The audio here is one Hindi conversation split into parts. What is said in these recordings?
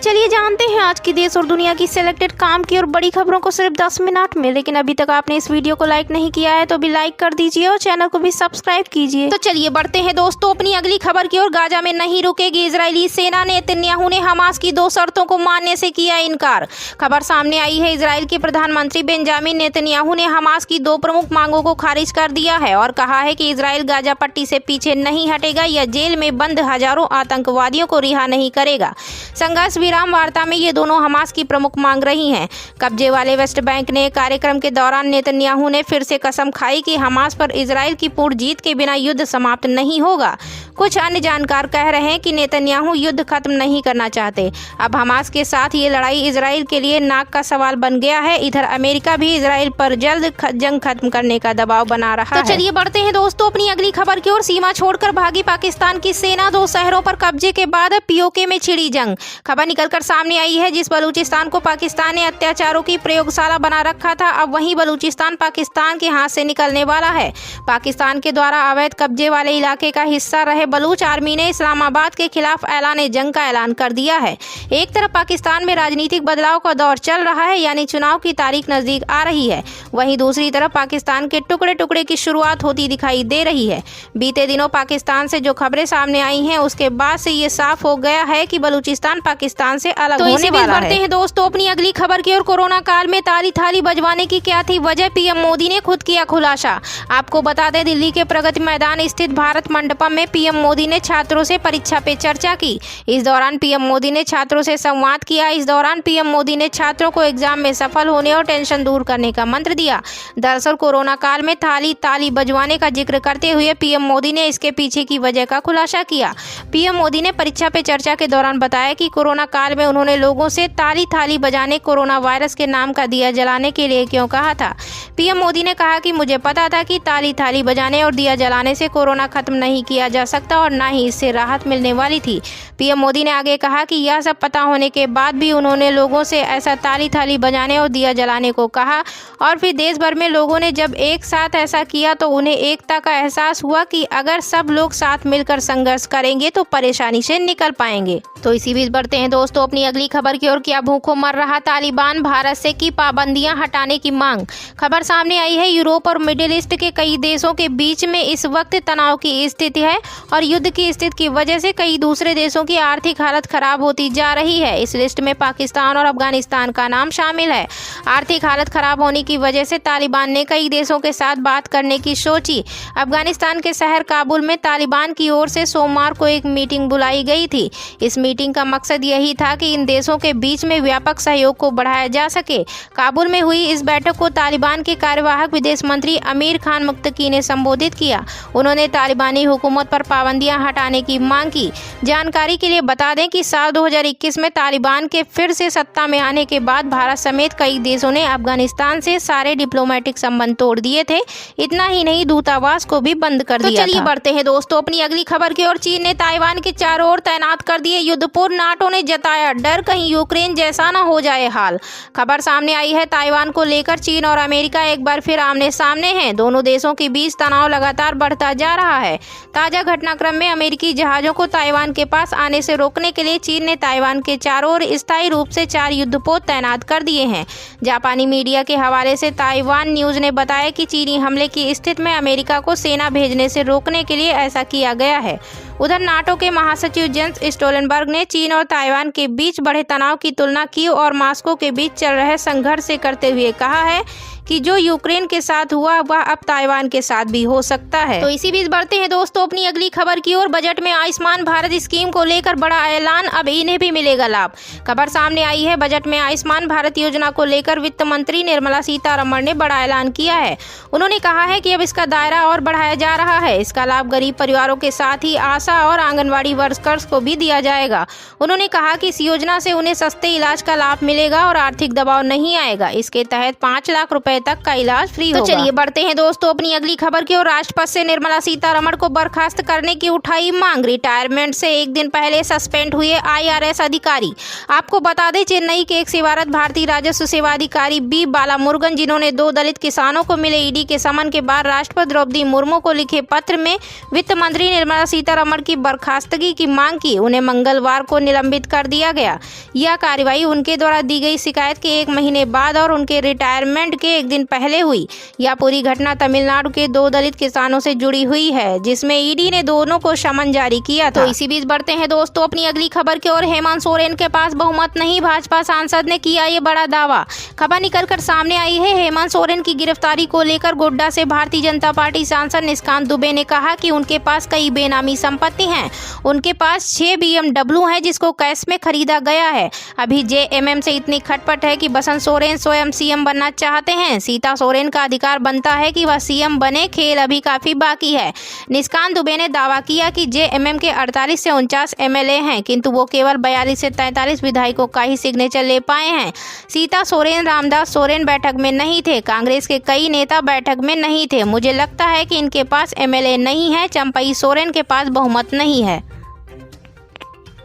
चलिए जानते हैं आज की देश और दुनिया की सिलेक्टेड काम की और बड़ी खबरों को सिर्फ 10 मिनट में। लेकिन अभी तक आपने इस वीडियो को लाइक नहीं किया है तो भी लाइक कर दीजिए और चैनल को भी सब्सक्राइब कीजिए। तो चलिए बढ़ते हैं दोस्तों अपनी अगली खबर की ओर। गाजा में नहीं रुकेगी इजरायली सेना। नेतन्याहू ने हमास की 2 शर्तों को मानने से किया इनकार। खबर सामने आई है। इजराइल के प्रधानमंत्री बेंजामिन नेतन्याहू ने हमास की 2 प्रमुख मांगों को खारिज कर दिया है और कहा है कि इजराइल गाजा पट्टी से पीछे नहीं हटेगा या जेल में बंद हजारों आतंकवादियों को रिहा नहीं करेगा। संघर्ष विराम वार्ता में ये दोनों हमास की प्रमुख मांग रही हैं। कब्जे वाले वेस्ट बैंक ने कार्यक्रम के दौरान नेतन्याहू ने फिर से कसम खाई कि हमास पर इजराइल की पूर्ण जीत के बिना युद्ध समाप्त नहीं होगा। कुछ अन्य जानकार कह रहे हैं कि नेतन्याहू युद्ध खत्म नहीं करना चाहते। अब हमास के साथ ये लड़ाई इजराइल के लिए नाक का सवाल बन गया है। इधर अमेरिका भी इजराइल पर जल्द जंग खत्म करने का दबाव बना रहा है। तो चलिए बढ़ते हैं दोस्तों अपनी अगली खबर की ओर। सीमा छोड़कर भागी पाकिस्तान की सेना। 2 शहरों पर कब्जे के बाद पीओके में छिड़ी जंग। खबर निकलकर सामने आई है। जिस बलूचिस्तान को पाकिस्तान ने अत्याचारों की प्रयोगशाला बना रखा था, अब वही बलूचिस्तान पाकिस्तान के हाथ से निकलने वाला है। पाकिस्तान के द्वारा अवैध कब्जे वाले इलाके का हिस्सा रहे बलूच आर्मी ने इस्लामाबाद के खिलाफ ऐलान जंग का ऐलान कर दिया है। एक तरफ पाकिस्तान में राजनीतिक बदलाव का दौर चल रहा है, यानी चुनाव की तारीख नजदीक आ रही है। वहीं दूसरी तरफ पाकिस्तान के टुकड़े टुकड़े की शुरुआत होती दिखाई दे रही है। बीते दिनों पाकिस्तान से जो खबरें सामने आई हैं, उसके बाद से ये साफ हो गया है कि बलूचिस्तान पाकिस्तान से अलग होने वाला है। बढ़ते हैं दोस्तों अपनी अगली खबर की ओर। कोरोना काल में ताली थाली बजवाने की क्या थी वजह, पीएम मोदी ने खुद किया खुलासा। आपको बता दें, दिल्ली के प्रगति मैदान स्थित भारत मंडपम में पीएम मोदी ने छात्रों से परीक्षा पे चर्चा की। इस दौरान पीएम मोदी ने छात्रों से संवाद किया। इस दौरान पीएम मोदी ने छात्रों को एग्जाम में सफल होने और टेंशन दूर करने का मंत्र दिया। दरअसल कोरोना काल में ताली बजवाने का जिक्र करते हुए पीएम मोदी ने इसके पीछे की वजह का खुलासा किया। पीएम मोदी ने परीक्षा पे चर्चा के दौरान बताया कि कोरोना काल में उन्होंने लोगों से ताली थाली बजाने कोरोना वायरस के नाम का दिया जलाने के लिए क्यों कहा था। पीएम मोदी ने कहा कि मुझे पता था कि ताली थाली बजाने और दिया जलाने से कोरोना खत्म नहीं किया जा सकता और ना ही इससे राहत मिलने वाली थी। पीएम मोदी ने आगे कहा कि यह सब पता होने के बाद भी उन्होंने लोगों से ऐसा ताली थाली बजाने और दिया जलाने को कहा और फिर देश भर में लोगों ने जब एक साथ ऐसा किया तो उन्हें एकता का एहसास हुआ कि अगर सब लोग साथ मिलकर संघर्ष करेंगे तो परेशानी से निकल पाएंगे। तो इसी बीच बढ़ते हैं दोस्तों अपनी अगली खबर की ओर। क्या भूखों मर रहा तालिबान, भारत से की पाबंदियां हटाने की मांग। खबर सामने आई है। यूरोप और मिडिल ईस्ट के कई देशों के बीच में इस वक्त तनाव की स्थिति है और युद्ध की स्थिति की वजह से कई दूसरे देशों की आर्थिक हालत खराब होती जा रही है। इस लिस्ट में पाकिस्तान और अफगानिस्तान का नाम शामिल है। आर्थिक हालत खराब होने की वजह से तालिबान ने कई देशों के साथ बात करने की सोची। अफगानिस्तान के शहर काबुल में तालिबान की ओर से सोमवार को एक मीटिंग बुलाई गई थी। इस मीटिंग का मकसद यही था कि इन देशों के बीच में व्यापक सहयोग को बढ़ाया जा सके। काबुल में हुई इस बैठक को तालिबान के कार्यवाहक विदेश मंत्री अमीर खान मुत्तकी ने संबोधित किया। उन्होंने तालिबानी हुकूमत पर पाबंदियां हटाने की मांग की। जानकारी के लिए बता दें कि साल 2021 में तालिबान के फिर से सत्ता में आने के बाद भारत समेत कई देशों ने अफगानिस्तान से सारे डिप्लोमेटिक संबंध तोड़ दिए थे। इतना ही नहीं, दूतावास को भी बंद कर दिया था। चलिए बढ़ते हैं दोस्तों अपनी अगली खबर की ओर। चीन ने ताइवान के चारों ओर तैनात कर दिए युद्धपोत। नाटो ने जताया डर कहीं यूक्रेन जैसा न हो जाए हाल। खबर सामने आई है। ताइवान को लेकर चीन और अमेरिका एक बार फिर आमने सामने हैं। दोनों देशों के बीच तनाव लगातार बढ़ता जा रहा है। ताजा घटनाक्रम में अमेरिकी जहाजों को ताइवान के पास आने से रोकने के लिए चीन ने ताइवान के चारों ओर स्थायी रूप से 4 युद्धपोत तैनात कर दिए हैं। जापानी मीडिया के हवाले से ताइवान न्यूज ने बताया कि चीनी हमले की स्थिति में अमेरिका को सेना भेजने से रोकने के लिए ऐसा किया गया है। उधर नाटो के महासचिव जेंस स्टोलनबर्ग ने चीन और ताइवान के बीच बढ़े तनाव की तुलना कीव और मॉस्को के बीच चल रहे संघर्ष से करते हुए कहा है कि जो यूक्रेन के साथ हुआ वह अब ताइवान के साथ भी हो सकता है। तो इसी बीच बढ़ते हैं दोस्तों अपनी अगली खबर की ओर। बजट में आयुष्मान भारत स्कीम को लेकर बड़ा ऐलान, अब इन्हें भी मिलेगा लाभ। खबर सामने आई है। बजट में आयुष्मान भारत योजना को लेकर वित्त मंत्री निर्मला सीतारमण ने बड़ा ऐलान किया है। उन्होंने कहा है कि अब इसका दायरा और बढ़ाया जा रहा है। इसका लाभ गरीब परिवारों के साथ ही आशा और आंगनबाड़ी वर्कर्स को भी दिया जाएगा। उन्होंने कहा कि इस योजना से उन्हें सस्ते इलाज का लाभ मिलेगा और आर्थिक दबाव नहीं आएगा। इसके तहत 5 लाख रुपए रुपए तक का इलाज फ्री होगा। तो चलिए बढ़ते हैं दोस्तों अपनी अगली खबर की ओर। राष्ट्रपति से निर्मला सीतारमण को बर्खास्त करने की उठाई मांग। रिटायरमेंट से एक दिन पहले सस्पेंड हुए IRS अधिकारी। आपको बता दें, चेन्नई के एक सेवारत भारतीय राजस्व सेवा अधिकारी बी बालामुरुगन, जिन्होंने 2 दलित किसानों को मिले ईडी के समन के बाद राष्ट्रपति द्रौपदी मुर्मू को लिखे पत्र में वित्त मंत्री निर्मला सीतारमण की बर्खास्तगी की मांग की, उन्हें मंगलवार को निलंबित कर दिया गया। यह कार्रवाई उनके द्वारा दी गई शिकायत के 1 महीने बाद और उनके रिटायरमेंट के 1 दिन पहले हुई। यह पूरी घटना तमिलनाडु के 2 दलित किसानों से जुड़ी हुई है, जिसमें ईडी ने दोनों को समन जारी किया था। तो इसी बीच बढ़ते हैं दोस्तों अपनी अगली खबर की ओर। हेमंत सोरेन के पास बहुमत नहीं, भाजपा सांसद ने किया ये बड़ा दावा। खबर निकलकर सामने आई है। हेमंत सोरेन की गिरफ्तारी को लेकर गोड्डा से भारतीय जनता पार्टी सांसद निशिकांत दुबे ने कहा कि उनके पास कई बेनामी संपत्ति हैं। उनके पास 6 BMW है, जिसको कैश में खरीदा गया है। अभी JMM से इतनी खटपट है कि बसंत सोरेन स्वयं CM बनना चाहते हैं। सीता सोरेन का अधिकार बनता है कि वह CM बने, खेल अभी काफी बाकी है। निशिकांत दुबे ने दावा किया कि JMM के 48 से 49 MLA हैं, किंतु वो केवल 42 से 43 विधायकों का ही सिग्नेचर ले पाए हैं। सीता सोरेन, रामदास सोरेन बैठक में नहीं थे। कांग्रेस के कई नेता बैठक में नहीं थे। मुझे लगता है कि इनके पास MLA नहीं है। चंपई सोरेन के पास बहुमत नहीं है।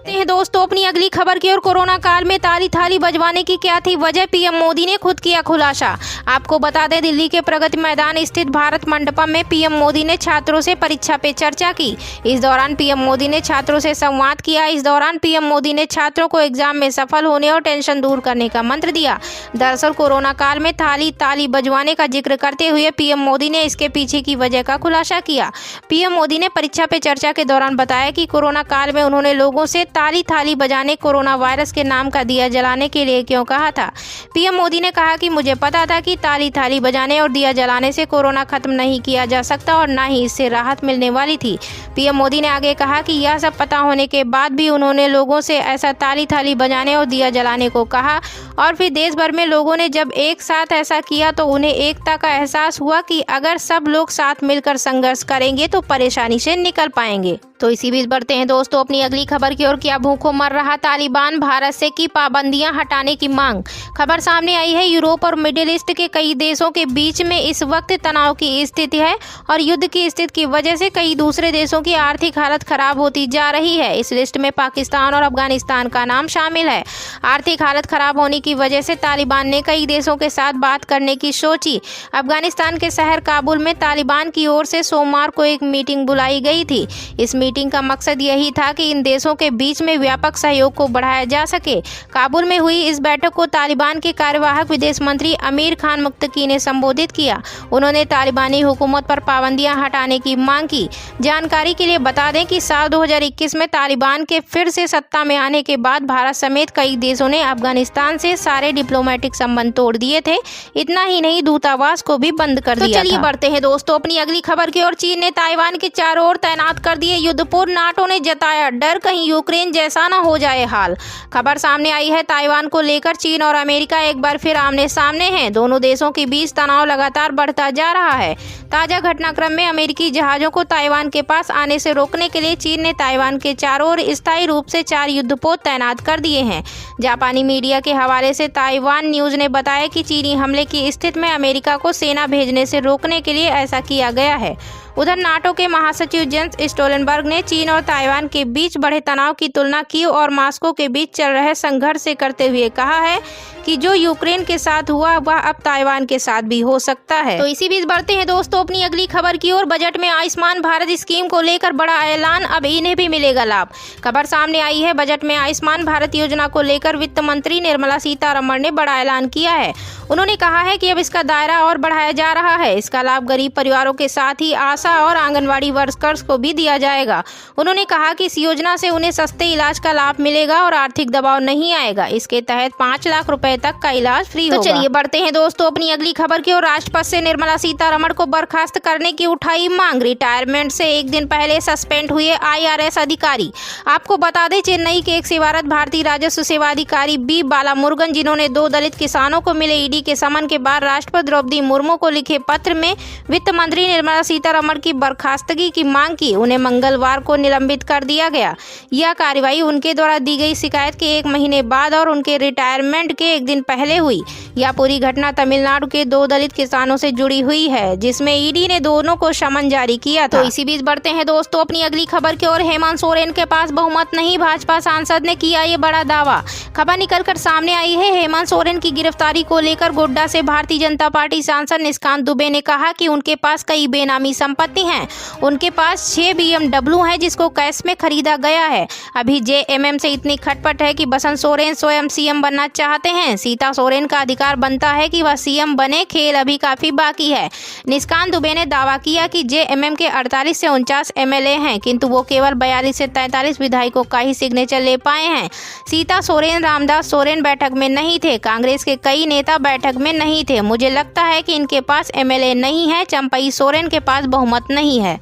हैं दोस्तों अपनी अगली खबर की ओर। कोरोना काल में ताली थाली बजवाने की क्या थी वजह, PM मोदी ने खुद किया खुलासा। आपको बता दें, दिल्ली के प्रगति मैदान स्थित भारत मंडपम में PM मोदी ने छात्रों से परीक्षा पे चर्चा की। इस दौरान PM मोदी ने छात्रों से संवाद किया। इस दौरान PM मोदी ने छात्रों को एग्जाम में सफल होने और टेंशन दूर करने का मंत्र दिया। दरअसल कोरोना काल में ताली बजवाने का जिक्र करते हुए PM मोदी ने इसके पीछे की वजह का खुलासा किया। PM मोदी ने परीक्षा पे चर्चा के दौरान बताया कि कोरोना काल में उन्होंने लोगों से ताली थाली बजाने, कोरोना वायरस के नाम का दिया जलाने के लिए क्यों कहा था। PM मोदी ने कहा कि मुझे पता था कि ताली थाली बजाने और दिया जलाने से कोरोना खत्म नहीं किया जा सकता और ना ही इससे राहत मिलने वाली थी। PM मोदी ने आगे कहा कि यह सब पता होने के बाद भी उन्होंने लोगों से ऐसा ताली थाली बजाने और दिया जलाने को कहा और फिर देश भर में लोगों ने जब एक साथ ऐसा किया तो उन्हें एकता का एहसास हुआ कि अगर सब लोग साथ मिलकर संघर्ष करेंगे तो परेशानी से निकल पाएंगे। तो इसी बीच बढ़ते हैं दोस्तों अपनी अगली खबर की ओर। क्या भूखों मर रहा तालिबान, भारत से की पाबंदियां हटाने की मांग। खबर सामने आई है। यूरोप और मिडिल ईस्ट के कई देशों के बीच में इस वक्त तनाव की स्थिति है और युद्ध की स्थिति की वजह से कई दूसरे देशों की आर्थिक हालत खराब होती जा रही है। इस लिस्ट में पाकिस्तान और अफगानिस्तान का नाम शामिल है। आर्थिक हालत खराब होने की वजह से तालिबान ने कई देशों के साथ बात करने की सोची। अफगानिस्तान के शहर काबुल में तालिबान की ओर से सोमवार को एक मीटिंग बुलाई गई थी। इस मीटिंग का मकसद यही था कि इन देशों के बीच में व्यापक सहयोग को बढ़ाया जा सके। काबुल में हुई इस बैठक को तालिबान के कार्यवाहक विदेश मंत्री अमीर खान मुत्तकी ने संबोधित किया। उन्होंने तालिबानी हुकूमत पर पाबंदियां हटाने की मांग की। जानकारी के लिए बता दें कि साल 2021 में तालिबान के फिर से सत्ता में आने के बाद भारत समेत कई देशों ने अफगानिस्तान से सारे डिप्लोमेटिक संबंध तोड़ दिए थे। इतना ही नहीं, दूतावास को भी बंद कर दिया था। चलिए बढ़ते हैं दोस्तों अपनी अगली खबर की ओर। चीन ने ताइवान के चारों ओर तैनात कर दिए युद्धपोत। नाटो ने जताया डर, कहीं यूक्रेन जैसा न हो जाए हाल। खबर सामने आई है। ताइवान को लेकर चीन और अमेरिका एक बार फिर आमने सामने हैं। दोनों देशों के बीच तनाव लगातार बढ़ता जा रहा है। ताजा घटनाक्रम में अमेरिकी जहाजों को ताइवान के पास आने से रोकने के लिए चीन ने ताइवान के चारों ओर स्थायी रूप से 4 युद्धपोत तैनात कर दिए हैं। जापानी मीडिया के हवाले से ताइवान न्यूज ने बताया कि चीनी हमले की स्थिति में अमेरिका को सेना भेजने से रोकने के लिए ऐसा किया गया है। उधर नाटो के महासचिव जेंस स्टोलनबर्ग ने चीन और ताइवान के बीच बढ़े तनाव की तुलना की और मॉस्को के बीच चल रहे संघर्ष से करते हुए कहा है कि जो यूक्रेन के साथ हुआ वह अब ताइवान के साथ भी हो सकता है। तो इसी बीच बढ़ते हैं दोस्तों अपनी अगली खबर की ओर। बजट में आयुष्मान भारत स्कीम को लेकर बड़ा ऐलान, अब इन्हें भी मिलेगा लाभ। खबर सामने आई है। बजट में आयुष्मान भारत योजना को लेकर वित्त मंत्री निर्मला सीतारमण ने बड़ा ऐलान किया है। उन्होंने कहा है कि अब इसका दायरा और बढ़ाया जा रहा है। इसका लाभ गरीब परिवारों के साथ ही आशा और आंगनवाड़ी वर्कर्स को भी दिया जाएगा। उन्होंने कहा कि इस योजना से उन्हें सस्ते इलाज का लाभ मिलेगा और आर्थिक दबाव नहीं आएगा। इसके तहत 5 लाख रुपए तक का इलाज फ्री होगा। तो चलिए बढ़ते हैं दोस्तों अपनी अगली खबर की ओर। राष्ट्रपति से निर्मला सीतारमण को बर्खास्त करने की उठाई मांग। रिटायरमेंट से एक दिन पहले सस्पेंड हुए IRS अधिकारी। आपको बता दें, चेन्नई के एक सेवारत भारतीय राजस्व सेवा अधिकारी बी बालामुरुगन, जिन्होंने 2 दलित किसानों को मिले ईडी के समन के बाद राष्ट्रपति द्रौपदी मुर्मू को लिखे पत्र में वित्त मंत्री निर्मला सीतारमण तोमर की बर्खास्तगी की मांग की, उन्हें मंगलवार को निलंबित कर दिया गया। यह कार्रवाई उनके द्वारा दी गई शिकायत के 1 महीने बाद और उनके रिटायरमेंट के 1 दिन पहले हुई। यह पूरी घटना तमिलनाडु के 2 दलित किसानों से जुड़ी हुई है, जिसमें ईडी ने दोनों को समन जारी किया था। तो इसी बीच बढ़ते हैं दोस्तों अपनी अगली खबर की ओर। हेमंत सोरेन के पास बहुमत नहीं, भाजपा सांसद ने किया ये बड़ा दावा। खबर निकलकर सामने आई है। हेमंत सोरेन की गिरफ्तारी को लेकर गोड्डा से भारतीय जनता पार्टी सांसद निशिकांत दुबे ने कहा कि उनके पास कई बेनामी संपत्ति हैं। उनके पास 6 BMW है, जिसको कैश में खरीदा गया है। अभी जेएमएम से इतनी खटपट है कि बसंत सोरेन स्वयं सीएम बनना चाहते हैं। सीता सोरेन का अधिकार बनता है कि वह सीएम बने, खेल अभी काफी बाकी है। निशिकांत दुबे ने दावा किया कि जेएमएम के 48 से 49 एमएलए हैं, किंतु वो केवल 42 से 43 विधायकों का ही सिग्नेचर ले पाए हैं। सीता सोरेन, रामदास सोरेन बैठक में नहीं थे, कांग्रेस के कई नेता बैठक में नहीं थे। मुझे लगता है कि इनके पास एमएलए नहीं है। चंपई सोरेन के पास बहुमत नहीं है।